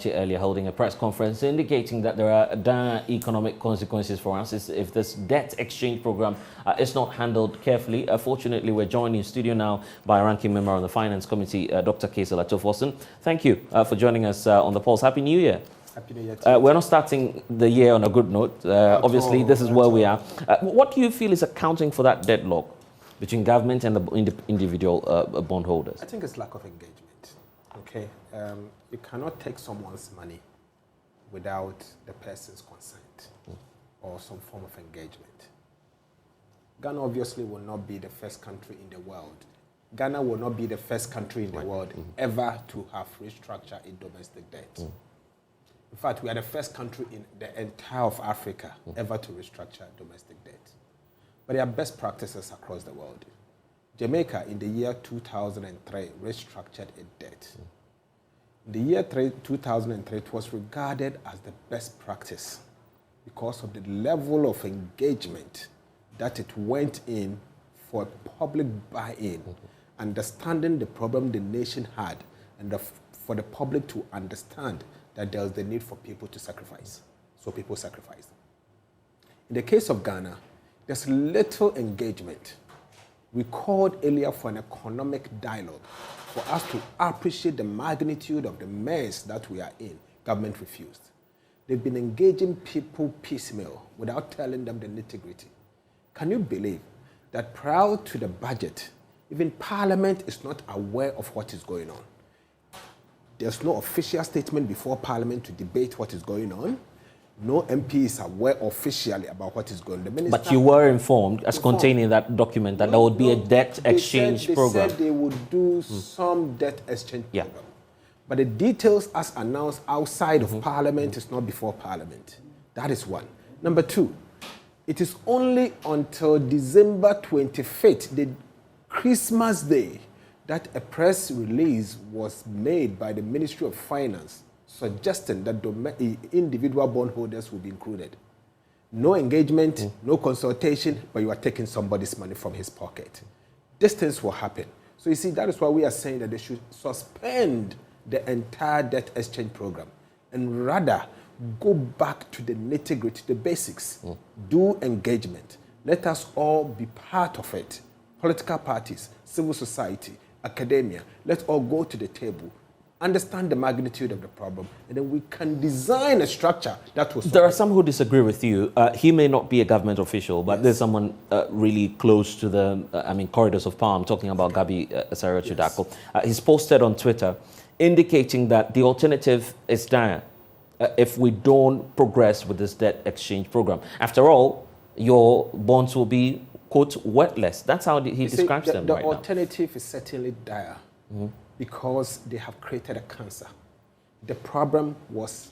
Party earlier holding a press conference indicating that there are dire economic consequences for us if this debt exchange program is not handled carefully. Fortunately, we're joined in studio now by a ranking member on the Finance Committee, Dr. Ato Forson. Thank you for joining us on the Pulse. Happy New Year. Happy New Year to you. We're not starting the year on a good note. Obviously, this is where we are. What do you feel is accounting for that deadlock between government and the individual bondholders? I think it's lack of engagement. Okay, you cannot take someone's money without the person's consent or some form of engagement. Ghana obviously will not be the first country in the world. Ghana will not be the first country in the world ever to have restructured its domestic debt. In fact, we are the first country in the entire of Africa ever to restructure domestic debt. But there are best practices across the world. Jamaica, in the year 2003, restructured its debt. In the year 2003, it was regarded as the best practice because of the level of engagement that it went in for public buy-in, understanding the problem the nation had, and for the public to understand that there was the need for people to sacrifice. So people sacrificed. In the case of Ghana, there's little engagement. We called earlier for an economic dialogue for us to appreciate the magnitude of the mess that we are in. Government refused. They've been engaging people piecemeal without telling them the nitty-gritty. Can you believe that prior to the budget, even Parliament is not aware of what is going on? There's no official statement before Parliament to debate what is going on. No MP is aware officially about what is going on. But you were informed, as contained in that document, that there would be a debt exchange program. They said they would do some debt exchange program. But the details as announced outside of Parliament is not before Parliament. That is one. Number two, it is only until December 25th, the Christmas Day, that a press release was made by the Ministry of Finance suggesting that individual bondholders will be included. No engagement, no consultation, but you are taking somebody's money from his pocket. These things will happen. So you see, that is why we are saying that they should suspend the entire debt exchange program and rather go back to the nitty-gritty, the basics. Do engagement. Let us all be part of it. Political parties, civil society, academia, let's all go to the table, understand the magnitude of the problem, and then we can design a structure that will solve There are some who disagree with you. He may not be a government official, but there's someone really close to the corridors of power. I'm talking about Gov't Chudako. He's posted on Twitter indicating that the alternative is dire if we don't progress with this debt exchange program. After all, your bonds will be, quote, worthless. That's how he describes them right now. The alternative is certainly dire because they have created a cancer. The problem was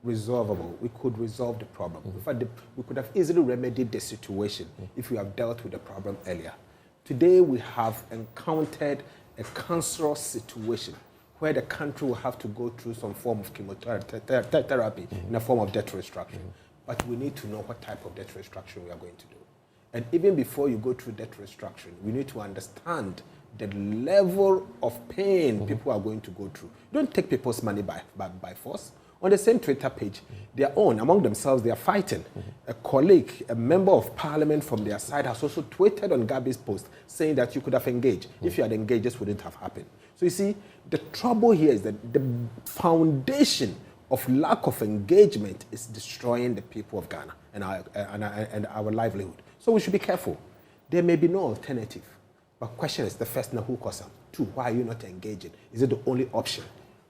resolvable. We could resolve the problem. In fact, we could have easily remedied the situation if we have dealt with the problem earlier. Today, we have encountered a cancerous situation where the country will have to go through some form of chemotherapy in a form of debt restructuring. But we need to know what type of debt restructuring we are going to do. And even before you go through debt restructuring, we need to understand the level of pain people are going to go through. Don't take people's money by force. On the same Twitter page, among themselves, they are fighting. A colleague, a member of parliament from their side has also tweeted on Gabby's post saying that you could have engaged. If you had engaged, this wouldn't have happened. So you see, the trouble here is that the foundation of lack of engagement is destroying the people of Ghana and our livelihood. So we should be careful. There may be no alternative. But question is, the first, now who caused them? Two, why are you not engaging? Is it the only option?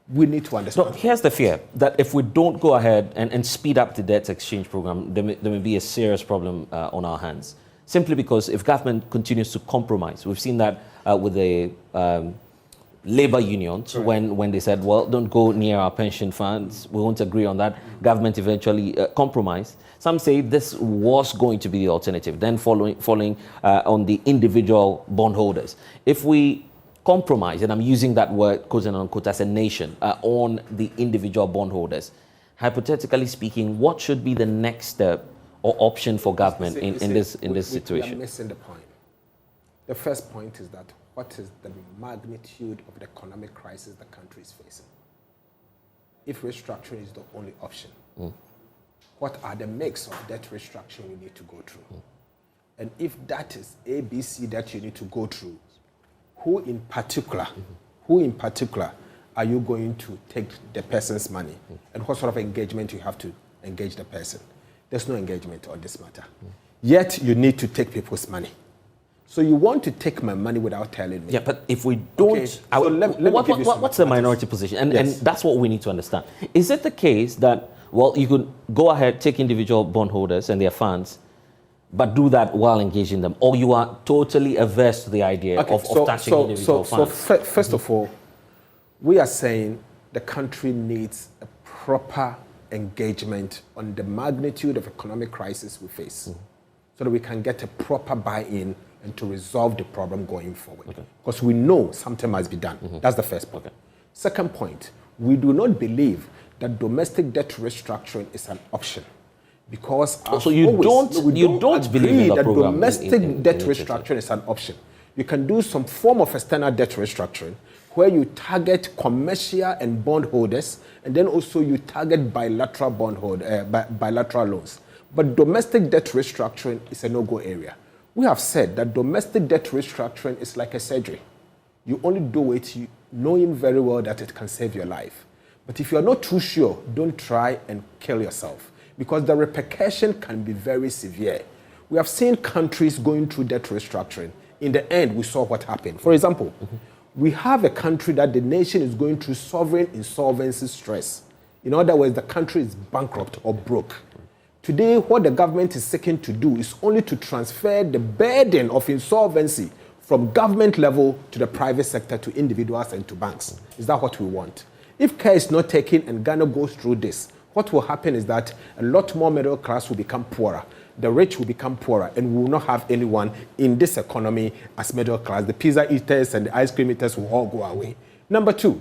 We need to understand. No, here's the fear, that if we don't go ahead and speed up the debt exchange program, there may be a serious problem on our hands. Simply because if government continues to compromise, we've seen that with the labor unions when they said, well, don't go near our pension funds, we won't agree on that. Government eventually compromised. Some say this was going to be the alternative, then following on the individual bondholders. If we compromise, and I'm using that word, quote and unquote, as a nation, on the individual bondholders, hypothetically speaking, what should be the next step or option for government in this situation? We are missing the point. The first point is that what is the magnitude of the economic crisis the country is facing? if restructuring is the only option, what are the mix of debt restructuring we need to go through? And if that is ABC that you need to go through, who in particular are you going to take the person's money? And what sort of engagement you have to engage the person? There's no engagement on this matter. Yet you need to take people's money. So you want to take my money without telling me. Yeah, but if we don't... Okay, so what's the minority position? And that's what we need to understand. Is it the case that, well, you could go ahead, take individual bondholders and their funds, but do that while engaging them? Or you are totally averse to the idea of touching individual funds? So first of all, we are saying the country needs a proper engagement on the magnitude of economic crisis we face so that we can get a proper buy-in and to resolve the problem going forward. Because we know something must be done. That's the first point. Second point, we do not believe that domestic debt restructuring is an option. Because so you don't believe in the program domestic debt restructuring is an option. You can do some form of external debt restructuring where you target commercial and bondholders, and then also you target bilateral bilateral loans. But domestic debt restructuring is a no-go area. We have said that domestic debt restructuring is like a surgery. You only do it knowing very well that it can save your life. But if you're not too sure, don't try and kill yourself, because the repercussion can be very severe. We have seen countries going through debt restructuring. In the end, we saw what happened. For example, we have a country that the nation is going through sovereign insolvency stress. In other words, the country is bankrupt or broke. Today, what the government is seeking to do is only to transfer the burden of insolvency from government level to the private sector, to individuals and to banks. Is that what we want? If care is not taken and Ghana goes through this, what will happen is that a lot more middle class will become poorer. The rich will become poorer, and we will not have anyone in this economy as middle class. The pizza eaters and the ice cream eaters will all go away. Number two,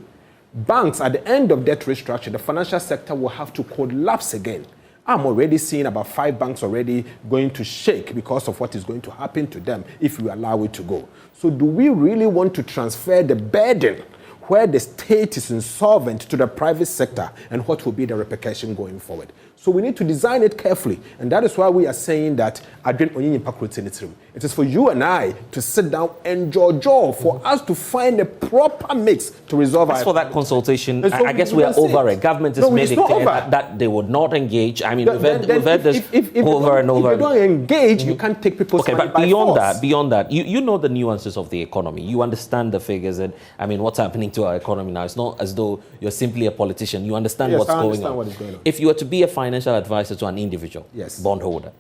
banks at the end of debt restructure, the financial sector will have to collapse again. I'm already seeing about 5 banks already going to shake because of what is going to happen to them if we allow it to go. So do we really want to transfer the burden where the state is insolvent to the private sector, and what will be the repercussion going forward? So we need to design it carefully, and that is why we are saying that it is for you and I to sit down and jaw for us to find a proper mix to resolve. As for that consultation, so I guess we are over it. Government has made it clear that they would not engage. I mean, we've heard this over and over. If you don't engage, you can't take people's money but beyond that, you know the nuances of the economy. You understand the figures, and I mean, what's happening to our economy now. It's not as though you're simply a politician. You understand what's going on. What is going on. If you were to be a financial advisor to an individual bondholder,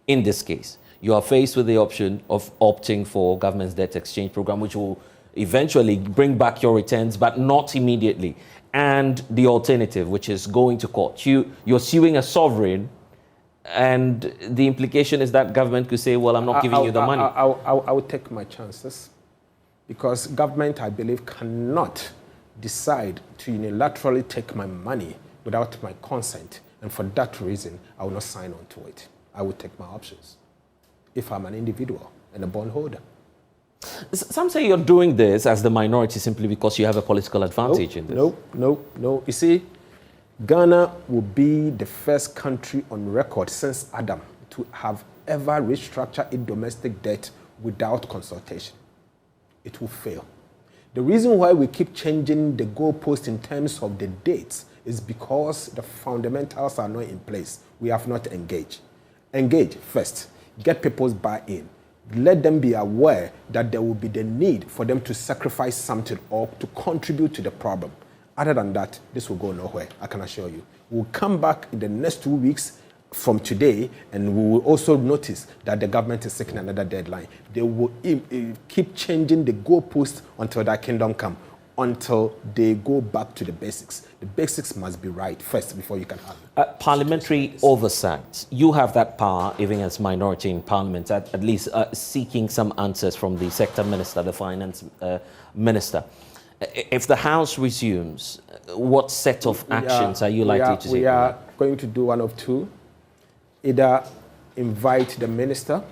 in this case, you are faced with the option of opting for government's debt exchange program, which will eventually bring back your returns, but not immediately. And the alternative, which is going to court. You're suing a sovereign, and the implication is that government could say, well, I'm not giving you the money. I would take my chances, because government, I believe, cannot decide to unilaterally take my money without my consent. And for that reason, I will not sign on to it. I will take my options if I'm an individual and a bondholder. Some say you're doing this as the minority simply because you have a political advantage in this. No. You see, Ghana will be the first country on record since Adam to have ever restructured its domestic debt without consultation. It will fail. The reason why we keep changing the goalpost in terms of the dates is because the fundamentals are not in place. We have not engaged. Engage first. Get people's buy-in. Let them be aware that there will be the need for them to sacrifice something or to contribute to the problem. Other than that, this will go nowhere, I can assure you. We'll come back in the next 2 weeks from today, and we will also notice that the government is seeking another deadline. They will keep changing the goalposts until that kingdom come, until they go back to the basics. The basics must be right first before you can have parliamentary oversight. You have that power, even as minority in parliament, at least seeking some answers from the sector minister, the finance minister. If the House resumes, what set of actions are you likely to take? We are going to do one of two. Either invite the minister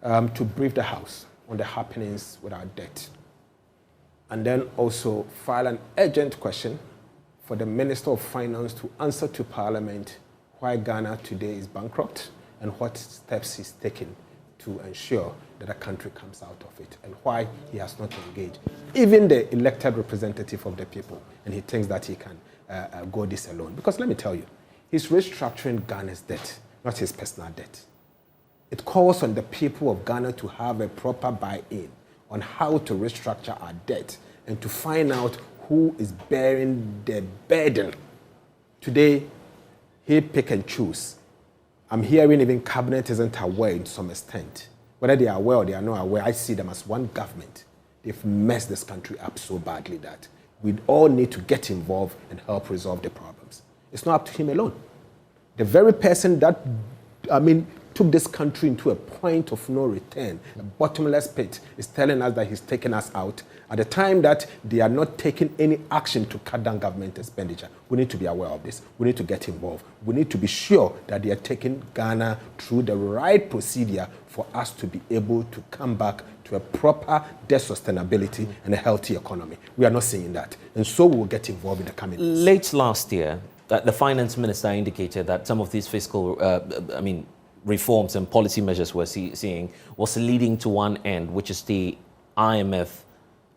to brief the House on the happenings with our debt, and then also file an urgent question for the Minister of Finance to answer to Parliament why Ghana today is bankrupt and what steps he's taken to ensure that the country comes out of it and why he has not engaged even the elected representative of the people, and he thinks that he can go this alone. Because let me tell you, he's restructuring Ghana's debt, not his personal debt. It calls on the people of Ghana to have a proper buy-in on how to restructure our debt and to find out who is bearing the burden. Today, he pick and choose. I'm hearing even cabinet isn't aware to some extent. Whether they are aware or they are not aware, I see them as one government. They've messed this country up so badly that we all need to get involved and help resolve the problems. It's not up to him alone. The very person that, took this country into a point of no return, a bottomless pit, is telling us that he's taking us out at the time that they are not taking any action to cut down government expenditure. We need to be aware of this. We need to get involved. We need to be sure that they are taking Ghana through the right procedure for us to be able to come back to a proper debt sustainability and a healthy economy. We are not seeing that. And so we will get involved in the coming years. Late last year, the finance minister indicated that some of these fiscal, reforms and policy measures we're seeing was leading to one end, which is the IMF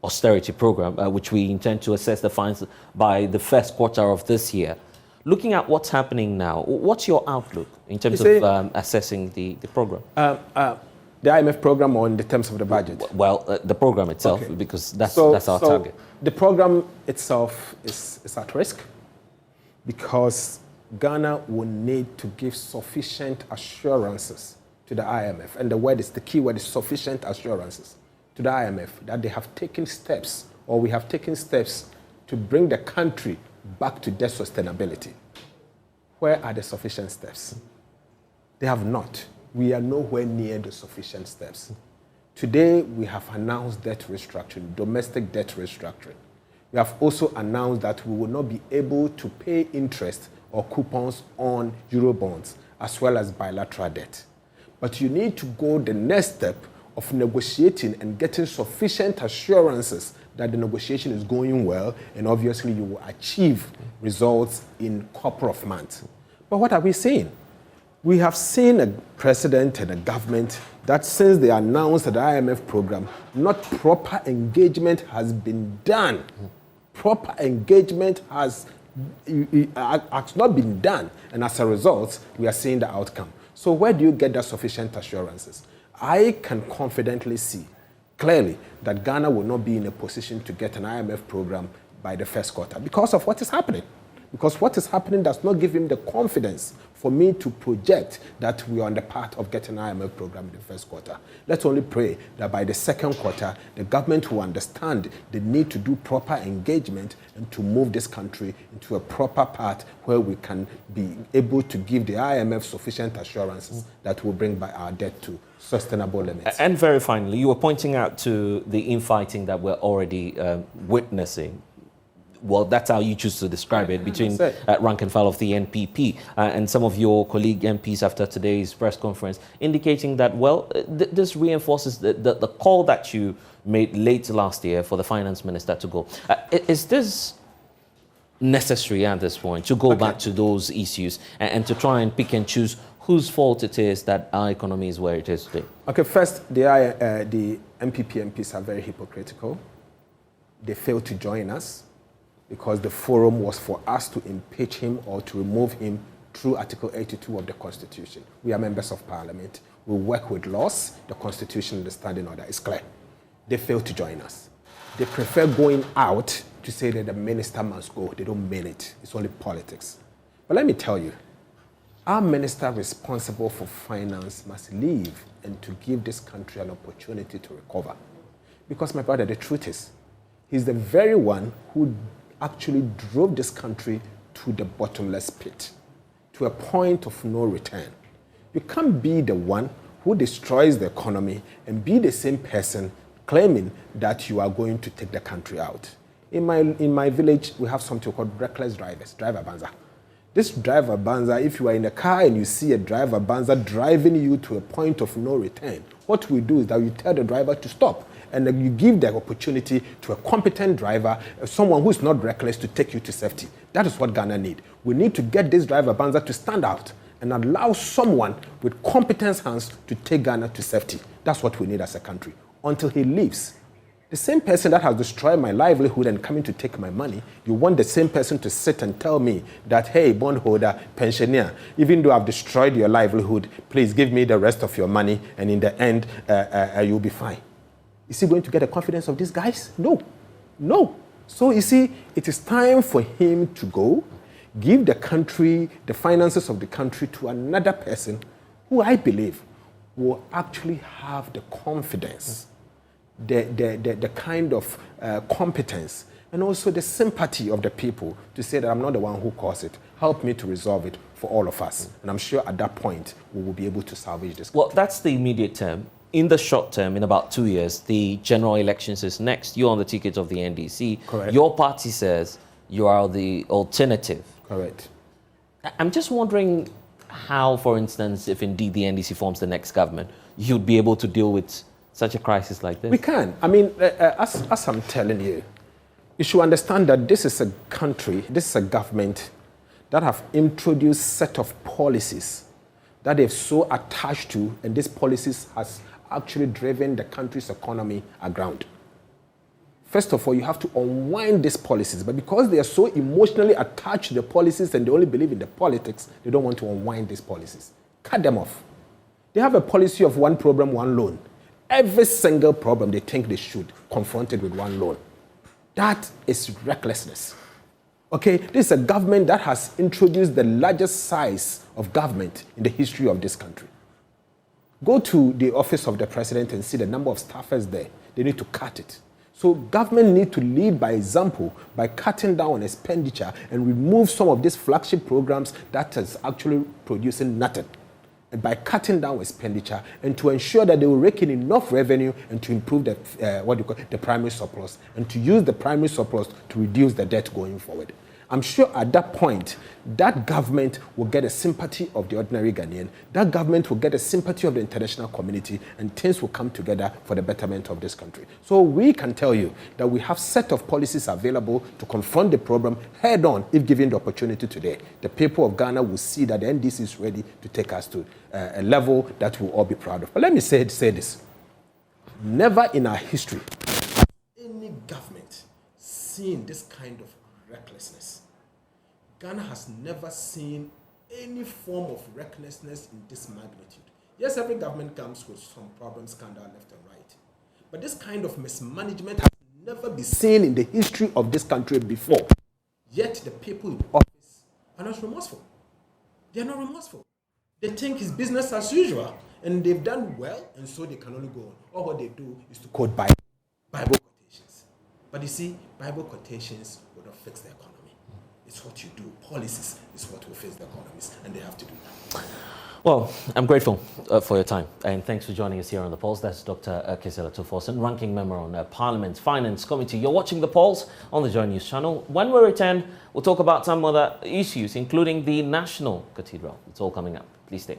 austerity program, which we intend to assess the fines by the first quarter of this year. Looking at what's happening now, what's your outlook in terms of assessing the program? The IMF program or in the terms of the budget? Well, the program itself, okay, because that's our target. The program itself is at risk because Ghana will need to give sufficient assurances to the IMF. And the key word is sufficient assurances to the IMF that they have taken steps, or we have taken steps to bring the country back to debt sustainability. Where are the sufficient steps? They have not. We are nowhere near the sufficient steps. Today, we have announced debt restructuring, domestic debt restructuring. We have also announced that we will not be able to pay interest or coupons on Eurobonds, as well as bilateral debt. But you need to go the next step of negotiating and getting sufficient assurances that the negotiation is going well, and obviously you will achieve results in a couple of months. But what are we seeing? We have seen a president and a government that since they announced the IMF program, not proper engagement has been done. Proper engagement has not been done, and as a result, we are seeing the outcome. So where do you get the sufficient assurances? I can confidently see clearly that Ghana will not be in a position to get an IMF program by the first quarter because of what is happening. Because what is happening does not give him the confidence for me to project that we are on the path of getting an IMF program in the first quarter. Let's only pray that by the second quarter, the government will understand the need to do proper engagement and to move this country into a proper path where we can be able to give the IMF sufficient assurances that will bring back our debt to sustainable limits. And very finally, you were pointing out to the infighting that we're already witnessing. Well, that's how you choose to describe it, between rank and file of the NPP and some of your colleague MPs after today's press conference, indicating that, well, this reinforces the call that you made late last year for the finance minister to go. Is this necessary at this point to go back to those issues and to try and pick and choose whose fault it is that our economy is where it is today? Okay, first, the MPP MPs are very hypocritical. They failed to join us, because the forum was for us to impeach him or to remove him through Article 82 of the Constitution. We are members of Parliament. We work with laws. The Constitution and the Standing Order is clear. They failed to join us. They prefer going out to say that the minister must go. They don't mean it. It's only politics. But let me tell you, our minister responsible for finance must leave and to give this country an opportunity to recover. Because, my brother, the truth is, he's the very one who actually drove this country to the bottomless pit, to a point of no return. You can't be the one who destroys the economy and be the same person claiming that you are going to take the country out. In my village, we have something called reckless drivers, driver banza. This driver banza, if you are in a car and you see a driver banza driving you to a point of no return, what we do is that you tell the driver to stop. and you give the opportunity to a competent driver, someone who's not reckless, to take you to safety. That is what Ghana needs. We need to get this driver banza to stand out and allow someone with competence hands to take Ghana to safety. That's what we need as a country. Until he leaves, the same person that has destroyed my livelihood and coming to take my money, you want the same person to sit and tell me that, hey, bondholder, pensioner, even though I've destroyed your livelihood, please give me the rest of your money, and in the end, you'll be fine. Is he going to get the confidence of these guys? No. No. So you see, it is time for him to go, give the country, the finances of the country, to another person who I believe will actually have the confidence, the kind of competence, and also the sympathy of the people to say that I'm not the one who caused it. Help me to resolve it for all of us. And I'm sure at that point, we will be able to salvage this country. Well, that's the immediate term. In the short term, in about 2 years, the general elections is next. You're on the ticket of the NDC. Correct. Your party says you are the alternative. Correct. I'm just wondering how, for instance, if indeed the NDC forms the next government, you'd be able to deal with such a crisis like this? We can. I mean, as I'm telling you, you should understand that this is a country, this is a government that have introduced set of policies that they've so attached to, and these policies has actually driven the country's economy aground. First of all, you have to unwind these policies, but because they are so emotionally attached to the policies and they only believe in the politics, they don't want to unwind these policies. Cut them off. They have a policy of one problem, one loan. Every single problem they think they should confront it with one loan. That is recklessness. Okay, this is a government that has introduced the largest size of government in the history of this country. Go to the office of the president and see the number of staffers there. They need to cut it. So government need to lead by example by cutting down on expenditure and remove some of these flagship programs that is actually producing nothing. And by cutting down expenditure and to ensure that they will rake in enough revenue and to improve the primary surplus, and to use the primary surplus to reduce the debt going forward. I'm sure at that point, that government will get a sympathy of the ordinary Ghanaian, that government will get a sympathy of the international community, and things will come together for the betterment of this country. So we can tell you that we have set of policies available to confront the problem head on if given the opportunity today. The people of Ghana will see that the NDC is ready to take us to a level that we'll all be proud of. But let me say this. Never in our history has any government seen this kind of recklessness. Ghana has never seen any form of recklessness in this magnitude. Yes, every government comes with some problems, scandal left and right. But this kind of mismanagement has never been seen in the history of this country before. Yet the people in office are not remorseful. They are not remorseful. They think it's business as usual. And they've done well, and so they can only go on. All what they do is to quote Bible quotations. But you see, Bible quotations will not fix the economy. It's what you do. Policies is what will fix the economies, and they have to do that. Well, I'm grateful for your time, and thanks for joining us here on The Pulse. That's Dr. Ato Forson, Ranking Member on Parliament's Finance Committee. You're watching The Pulse on the Joy News channel. When we return, we'll talk about some other issues, including the National Cathedral. It's all coming up. Please stay.